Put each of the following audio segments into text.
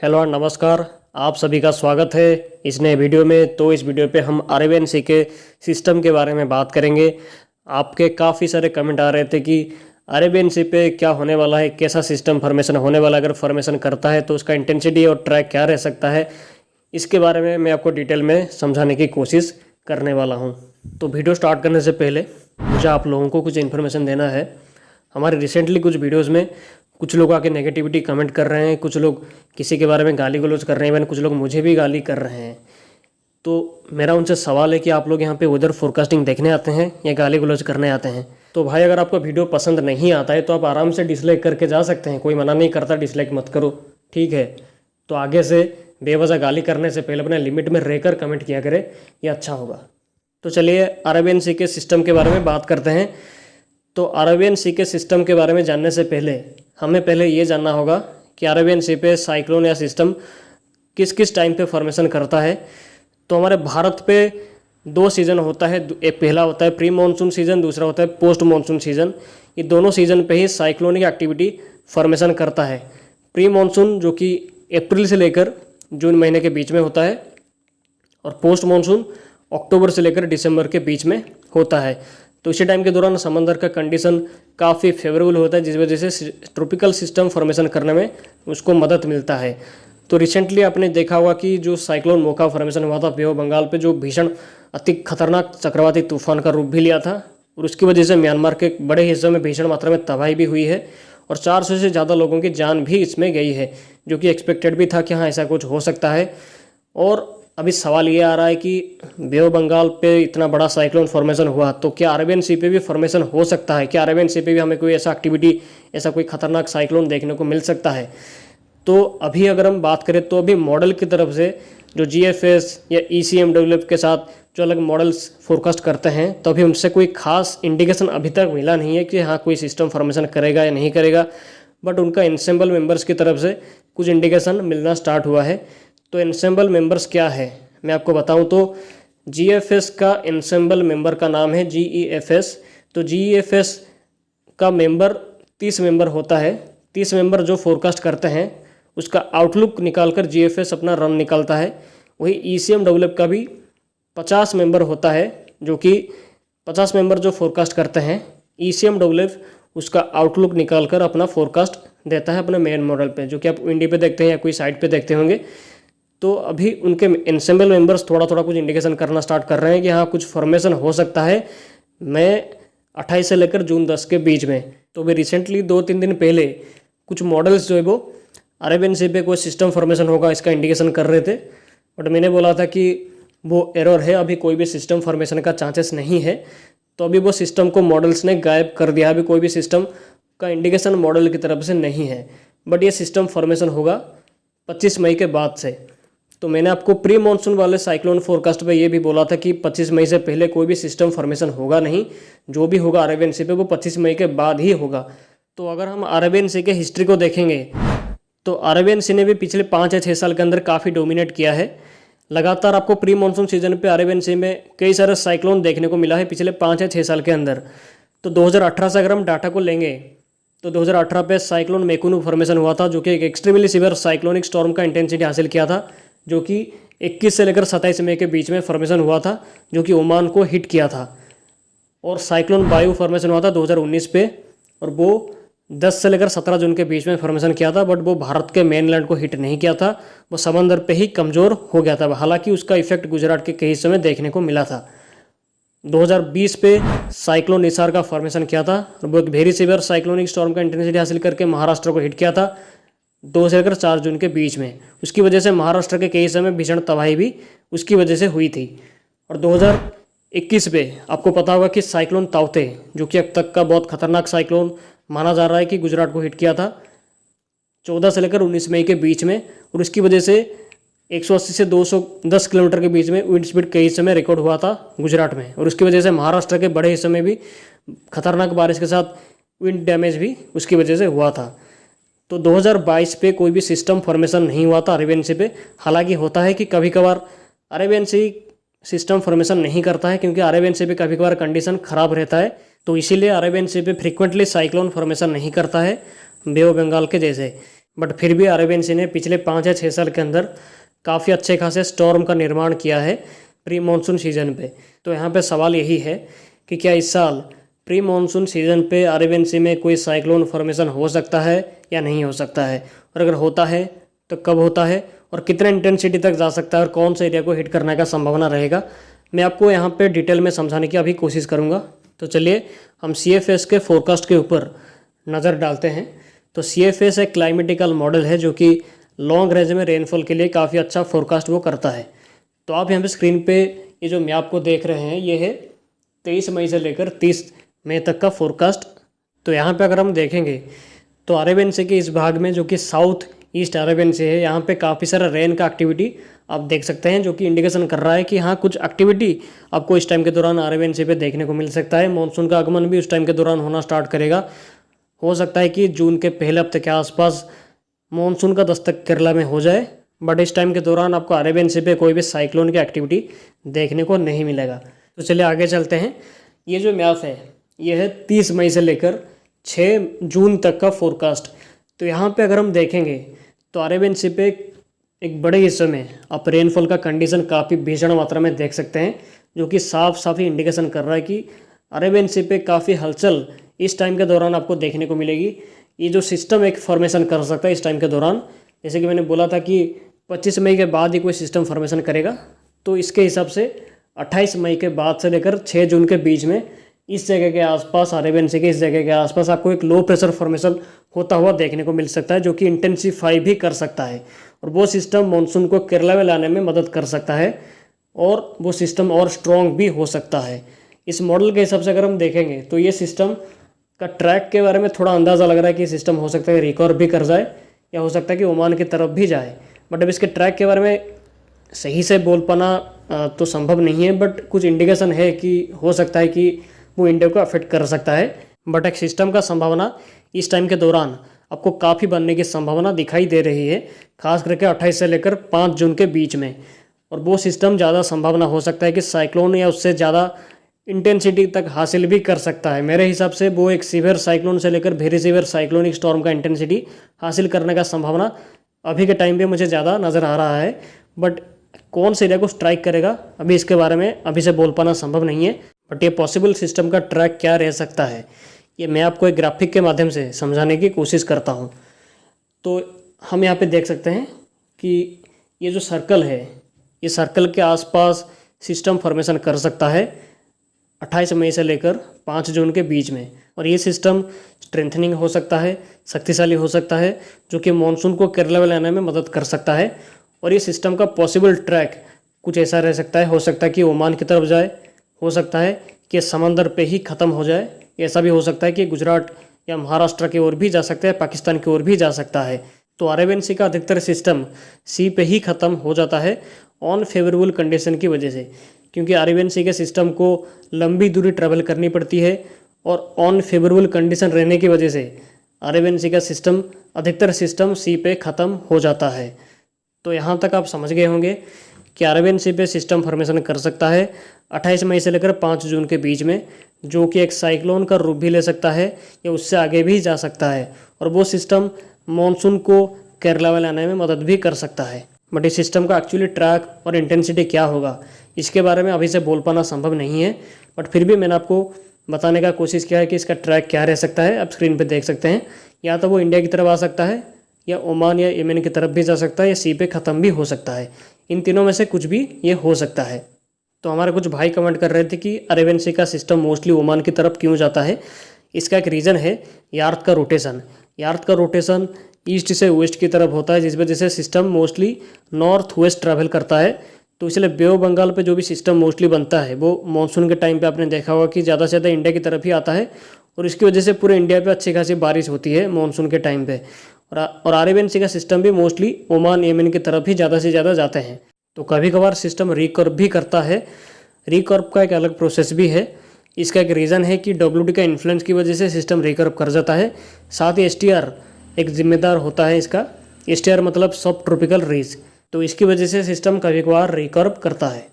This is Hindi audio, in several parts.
हेलो और नमस्कार। आप सभी का स्वागत है इस नए वीडियो में। तो इस वीडियो पे हम अरेबियन सी के सिस्टम के बारे में बात करेंगे। आपके काफ़ी सारे कमेंट आ रहे थे कि अरेबियन सी पे क्या होने वाला है, कैसा सिस्टम फॉर्मेशन होने वाला है, अगर फॉर्मेशन करता है तो उसका इंटेंसिटी और ट्रैक क्या रह सकता है, इसके बारे में मैं आपको डिटेल में समझाने की कोशिश करने वाला हूँ। तो वीडियो स्टार्ट करने से पहले मुझे आप लोगों को कुछ इन्फॉर्मेशन देना है। हमारे रिसेंटली कुछ वीडियोज़ में कुछ लोग आके नेगेटिविटी कमेंट कर रहे हैं, कुछ लोग किसी के बारे में गाली गलौज कर रहे हैं, कुछ लोग मुझे भी गाली कर रहे हैं। तो मेरा उनसे सवाल है कि आप लोग यहाँ पे वेदर फोरकास्टिंग देखने आते हैं या गाली गलौज करने आते हैं? तो भाई अगर आपको वीडियो पसंद नहीं आता है तो आप आराम से डिसलाइक करके जा सकते हैं, कोई मना नहीं करता, डिसलाइक मत करो, ठीक है। तो आगे से बेवजह गाली करने से पहले अपने लिमिट में रहकर कमेंट किया करें, ये अच्छा होगा। तो चलिए अरेबियन सी के सिस्टम के बारे में बात करते हैं। तो अरेबियन सी के सिस्टम के बारे में जानने से पहले हमें पहले ये जानना होगा कि अरेबियन सी पे साइक्लोन या सिस्टम किस किस टाइम पे फॉर्मेशन करता है। तो हमारे भारत पे दो सीज़न होता है, एक पहला होता है प्री मानसून सीज़न, दूसरा होता है पोस्ट मानसून सीज़न। ये दोनों सीज़न पे ही साइक्लोनिक एक्टिविटी फॉर्मेशन करता है। प्री मानसून जो कि अप्रैल से लेकर जून महीने के बीच में होता है, और पोस्ट मानसून अक्टूबर से लेकर दिसंबर के बीच में होता है। तो इसी टाइम के दौरान समंदर का कंडीशन काफ़ी फेवरेबल होता है, जिस वजह से ट्रॉपिकल सिस्टम फॉर्मेशन करने में उसको मदद मिलता है। तो रिसेंटली आपने देखा होगा कि जो साइक्लोन मोका फॉर्मेशन हुआ था बे ऑफ बंगाल पे, जो भीषण अति खतरनाक चक्रवाती तूफान का रूप भी लिया था, और उसकी वजह से म्यांमार के बड़े हिस्सों में भीषण मात्रा में तबाही भी हुई है, और 400 से ज़्यादा लोगों की जान भी इसमें गई है, जो कि एक्सपेक्टेड भी था कि हाँ ऐसा कुछ हो सकता है। और अभी सवाल ये आ रहा है कि बे ऑफ बंगाल पे इतना बड़ा साइक्लोन फॉर्मेशन हुआ, तो क्या अरेबियन सी पे भी फॉर्मेशन हो सकता है? क्या अरेबियन सी पे भी हमें कोई ऐसा एक्टिविटी, ऐसा कोई खतरनाक साइक्लोन देखने को मिल सकता है? तो अभी अगर हम बात करें तो अभी मॉडल की तरफ से जो GFS या ECMWF के साथ जो अलग मॉडल्स फोरकास्ट करते हैं, तो अभी उनसे कोई खास इंडिकेशन अभी तक मिला नहीं है कि हाँ कोई सिस्टम फॉर्मेशन करेगा या नहीं करेगा। बट उनका एनसेम्बल मेंबर्स की तरफ से कुछ इंडिकेशन मिलना स्टार्ट हुआ है। तो एनसेम्बल मेंबर्स क्या है मैं आपको बताऊं तो GFS का एनसेम्बल मेंबर का नाम है GEFS। तो GEFS का मेंबर 30 मेंबर होता है। 30 मेंबर जो फोरकास्ट करते हैं उसका आउटलुक निकालकर GFS अपना रन निकालता है। वही ECMWF का भी 50 मेंबर होता है, जो कि 50 मेंबर जो फोरकास्ट करते हैं, ECMWF उसका आउटलुक निकालकर अपना फोरकास्ट देता है अपने मेन मॉडल पे, जो कि आप विंडी पे देखते हैं या कोई साइट पे देखते होंगे। तो अभी उनके एनसेम्बल मेंबर्स थोड़ा थोड़ा कुछ इंडिकेशन करना स्टार्ट कर रहे हैं कि हाँ कुछ फॉर्मेशन हो सकता है मई 28 से लेकर जून 10 के बीच में। तो अभी रिसेंटली 2-3 दिन पहले कुछ मॉडल्स जो है वो अरेबियन सी पे कोई सिस्टम फॉर्मेशन होगा इसका इंडिकेशन कर रहे थे, बट मैंने बोला था कि वो एरर है, अभी कोई भी सिस्टम फॉर्मेशन का चांसेस नहीं है। तो अभी वो सिस्टम को मॉडल्स ने गायब कर दिया, अभी कोई भी सिस्टम का इंडिकेशन मॉडल की तरफ से नहीं है। बट ये सिस्टम फॉर्मेशन होगा 25 मई के बाद से। तो मैंने आपको प्री मानसून वाले साइक्लोन फोरकास्ट पे ये भी बोला था कि 25 मई से पहले कोई भी सिस्टम फॉर्मेशन होगा नहीं, जो भी होगा अरेबियन सी पे वो 25 मई के बाद ही होगा। तो अगर हम अरेबियन सी के हिस्ट्री को देखेंगे तो अरेबियन सी ने भी पिछले 5 या 6 साल के अंदर काफ़ी डोमिनेट किया है। लगातार आपको प्री मानसून सीजन पे अरेबियन सी में कई सारे साइक्लोन देखने को मिला है पिछले 5 या 6 साल के अंदर। तो 2018 से अगर हम डाटा को लेंगे तो 2018 पे साइक्लोन मेकुनु फॉर्मेशन हुआ था, जो कि एक एक्सट्रीमली सीवियर साइक्लोनिक स्टॉर्म का इंटेंसिटी हासिल किया था, जो कि 21 से लेकर 27 मई के बीच में फॉर्मेशन हुआ था, जो कि ओमान को हिट किया था। और साइक्लोन वायु फॉर्मेशन हुआ था 2019 पे, और वो 10 से लेकर 17 जून के बीच में फॉर्मेशन किया था, बट वो भारत के मेनलैंड को हिट नहीं किया था, वो समंदर पे ही कमज़ोर हो गया था। हालांकि उसका इफेक्ट गुजरात के कई हिस्सों में देखने को मिला था। 2020 पे साइक्लोन निसार का फॉर्मेशन किया था, और वो एक वेरी सीवियर साइक्लोनिक स्टॉर्म का इंटेंसिटी हासिल करके महाराष्ट्र को हिट किया था 2 से लेकर 4 जून के बीच में। उसकी वजह से महाराष्ट्र के कई हिस्सों में भीषण तबाही भी उसकी वजह से हुई थी। और 2021 पे आपको पता होगा कि साइक्लोन ताउते, जो कि अब तक का बहुत खतरनाक साइक्लोन माना जा रहा है, कि गुजरात को हिट किया था 14 से लेकर 19 मई के बीच में, और उसकी वजह से 180 से 210 किलोमीटर के बीच में विंड स्पीड कई हिस्सों में रिकॉर्ड हुआ था गुजरात में, और उसकी वजह से महाराष्ट्र के बड़े हिस्सों में भी खतरनाक बारिश के साथ विंड डैमेज भी उसकी वजह से हुआ था। तो 2022 पे कोई भी सिस्टम फॉर्मेशन नहीं हुआ था अरेबियन सी पे। हालांकि होता है कि कभी कभार अरेबियन सी सिस्टम फॉर्मेशन नहीं करता है, क्योंकि अरेबियन सी पे कभी कभार कंडीशन खराब रहता है, तो इसीलिए अरेबियन सी पे फ्रिक्वेंटली साइक्लोन फॉर्मेशन नहीं करता है बे ऑफ बंगाल के जैसे। बट फिर भी अरेबियन सी ने पिछले 5 या 6 साल के अंदर काफ़ी अच्छे खासे स्टॉर्म का निर्माण किया है प्री मानसून सीजन पे। तो यहाँ पे सवाल यही है कि क्या इस साल प्री मानसून सीजन पे अरेबियन सी में कोई साइक्लोन फॉर्मेशन हो सकता है या नहीं हो सकता है, और अगर होता है तो कब होता है और कितने इंटेंसिटी तक जा सकता है और कौन से एरिया को हिट करने का संभावना रहेगा, मैं आपको यहाँ पे डिटेल में समझाने की अभी कोशिश करूँगा। तो चलिए हम CFS के फोरकास्ट के ऊपर नज़र डालते हैं। तो CFS एक क्लाइमेटिकल मॉडल है जो कि लॉन्ग रेंज में रेनफॉल के लिए काफ़ी अच्छा फोरकास्ट वो करता है। तो आप यहाँ पे स्क्रीन पे ये जो मैप को देख रहे हैं ये है 23 मई से लेकर 30 मई तक का फोरकास्ट। तो यहाँ पे अगर हम देखेंगे तो अरेबियन सी के इस भाग में जो कि साउथ ईस्ट अरेबियन सी है, यहाँ पे काफ़ी सारा रेन का एक्टिविटी आप देख सकते हैं, जो कि इंडिकेशन कर रहा है कि हाँ कुछ एक्टिविटी आपको इस टाइम के दौरान अरेबियन सी पे देखने को मिल सकता है। मानसून का आगमन भी उस टाइम के दौरान होना स्टार्ट करेगा। हो सकता है कि जून के पहले हफ्ते के आसपास मानसून का दस्तक केरला में हो जाए, बट इस टाइम के दौरान आपको अरेबियन सी पे कोई भी साइक्लोन की एक्टिविटी देखने को नहीं मिलेगा। तो चलिए आगे चलते हैं। ये जो मैप है ये है 30 मई से लेकर 6 जून तक का फोरकास्ट। तो यहाँ पे अगर हम देखेंगे तो अरेबियन सी पे एक बड़े हिस्से में आप रेनफॉल का कंडीशन काफ़ी भीषण मात्रा में देख सकते हैं, जो कि साफ साफ ही इंडिकेशन कर रहा है कि अरेबियन सी पे काफ़ी हलचल इस टाइम के दौरान आपको देखने को मिलेगी। ये जो सिस्टम एक फॉर्मेशन कर सकता है इस टाइम के दौरान, जैसे कि मैंने बोला था कि 25 मई के बाद ही कोई सिस्टम फॉर्मेशन करेगा, तो इसके हिसाब से 28 मई के बाद से लेकर 6 जून के बीच में इस जगह के आसपास, अरेबियन सी के इस जगह के आसपास आपको एक लो प्रेशर फॉर्मेशन होता हुआ देखने को मिल सकता है, जो कि इंटेंसीफाई भी कर सकता है और वो सिस्टम मानसून को केरला में लाने में मदद कर सकता है और वो सिस्टम और स्ट्रॉन्ग भी हो सकता है। इस मॉडल के हिसाब से अगर हम देखेंगे तो ये सिस्टम का ट्रैक के बारे में थोड़ा अंदाज़ा लग रहा है कि सिस्टम हो सकता है रिकवर भी कर जाए या हो सकता है कि ओमान की तरफ भी जाए, बट अब इसके ट्रैक के बारे में सही से बोल पाना तो संभव नहीं है, बट कुछ इंडिकेशन है कि हो सकता है कि वो इंडिया को अफेक्ट कर सकता है। बट एक सिस्टम का संभावना इस टाइम के दौरान आपको काफ़ी बनने की संभावना दिखाई दे रही है, खास करके 28 से लेकर 5 जून के बीच में। और वो सिस्टम ज़्यादा संभावना हो सकता है कि साइक्लोन या उससे ज़्यादा इंटेंसिटी तक हासिल भी कर सकता है। मेरे हिसाब से वो एक सीवियर साइक्लोन से लेकर वेरी सीवियर साइक्लोनिक स्टॉर्म का इंटेंसिटी हासिल करने का संभावना अभी के टाइम पे मुझे ज़्यादा नज़र आ रहा है, बट कौन से एरिया को स्ट्राइक करेगा अभी इसके बारे में अभी से बोल पाना संभव नहीं है। बट ये पॉसिबल सिस्टम का ट्रैक क्या रह सकता है ये मैं आपको एक ग्राफिक के माध्यम से समझाने की कोशिश करता हूँ। तो हम यहाँ पे देख सकते हैं कि ये जो सर्कल है, ये सर्कल के आसपास सिस्टम फॉर्मेशन कर सकता है 28 मई से लेकर 5 जून के बीच में, और ये सिस्टम स्ट्रेंथनिंग हो सकता है, शक्तिशाली हो सकता है, जो कि मानसून को केरला में लाने में मदद कर सकता है। और ये सिस्टम का पॉसिबल ट्रैक कुछ ऐसा रह सकता है, हो सकता है कि ओमान की तरफ जाए, हो सकता है कि समंदर पे ही ख़त्म हो जाए, ऐसा भी हो सकता है कि गुजरात या महाराष्ट्र की ओर भी जा सकता है, पाकिस्तान की ओर भी जा सकता है। तो अरेबियन सी का अधिकतर सिस्टम सी पे ही ख़त्म हो जाता है ऑन फेवरेबल कंडीशन की वजह से, क्योंकि अरेबियन सी के सिस्टम को लंबी दूरी ट्रैवल करनी पड़ती है और ऑन फेवरेबल कंडीशन रहने की वजह से अरेबियन सी का सिस्टम अधिकतर सिस्टम सी पे ख़त्म हो जाता है। तो यहाँ तक आप समझ गए होंगे कि अरेबियन सी पे सिस्टम फॉर्मेशन कर सकता है 28 मई से लेकर 5 जून के बीच में, जो कि एक साइक्लोन का रूप भी ले सकता है या उससे आगे भी जा सकता है, और वो सिस्टम मानसून को केरला में लाने में मदद भी कर सकता है। बट इस सिस्टम का एक्चुअली ट्रैक और इंटेंसिटी क्या होगा इसके बारे में अभी से बोल पाना संभव नहीं है, बट फिर भी मैंने आपको बताने का कोशिश किया है कि इसका ट्रैक क्या रह सकता है। आप स्क्रीन पर देख सकते हैं, या तो वो इंडिया की तरफ आ सकता है या ओमान या यमन की तरफ भी जा सकता है या सी पे ख़त्म भी हो सकता है। इन तीनों में से कुछ भी ये हो सकता है। तो हमारे कुछ भाई कमेंट कर रहे थे कि अरेबियन सी का सिस्टम मोस्टली ओमान की तरफ क्यों जाता है। इसका एक रीज़न है यार्थ का रोटेशन। यार्थ का रोटेशन ईस्ट से वेस्ट की तरफ होता है, जिस वजह से system mostly north west travel करता है। तो इसलिए बे ऑफ बंगाल पे जो भी सिस्टम मोस्टली बनता है वो मानसून के टाइम पे आपने देखा होगा कि ज़्यादा से ज़्यादा इंडिया की तरफ ही आता है, और इसकी वजह से पूरे इंडिया पे अच्छी खासी बारिश होती है मानसून के टाइम पे। और अरेबियन सी का सिस्टम भी मोस्टली ओमान यमन की तरफ ही ज़्यादा से ज़्यादा जाते हैं। तो कभी कभार सिस्टम रिकर्व भी करता है। रिकर्व का एक अलग प्रोसेस भी है। इसका एक रीज़न है कि WD का इन्फ्लुएंस की वजह से सिस्टम रिकर्व कर जाता है। साथ ही STR एक जिम्मेदार होता है इसका। STR मतलब सब ट्रॉपिकल रीज। तो इसकी वजह से सिस्टम कभी कभार रिकर्व करता है।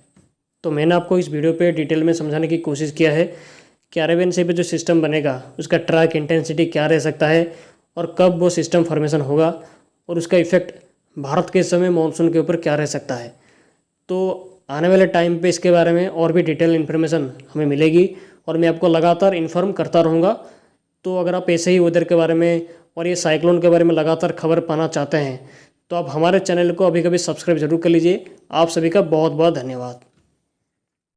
तो मैंने आपको इस वीडियो पे डिटेल में समझाने की कोशिश किया है कि अरेबियन सी पे जो सिस्टम बनेगा उसका ट्रैक इंटेंसिटी क्या रह सकता है और कब वो सिस्टम फॉर्मेशन होगा और उसका इफ़ेक्ट भारत के इस समय मानसून के ऊपर क्या रह सकता है। तो आने वाले टाइम पे इसके बारे में और भी डिटेल इन्फॉर्मेशन हमें मिलेगी और मैं आपको लगातार इन्फॉर्म करता रहूँगा। तो अगर आप ऐसे ही वेदर के बारे में और ये साइक्लोन के बारे में लगातार खबर पाना चाहते हैं तो आप हमारे चैनल को अभी कभी सब्सक्राइब जरूर कर लीजिए। आप सभी का बहुत बहुत धन्यवाद।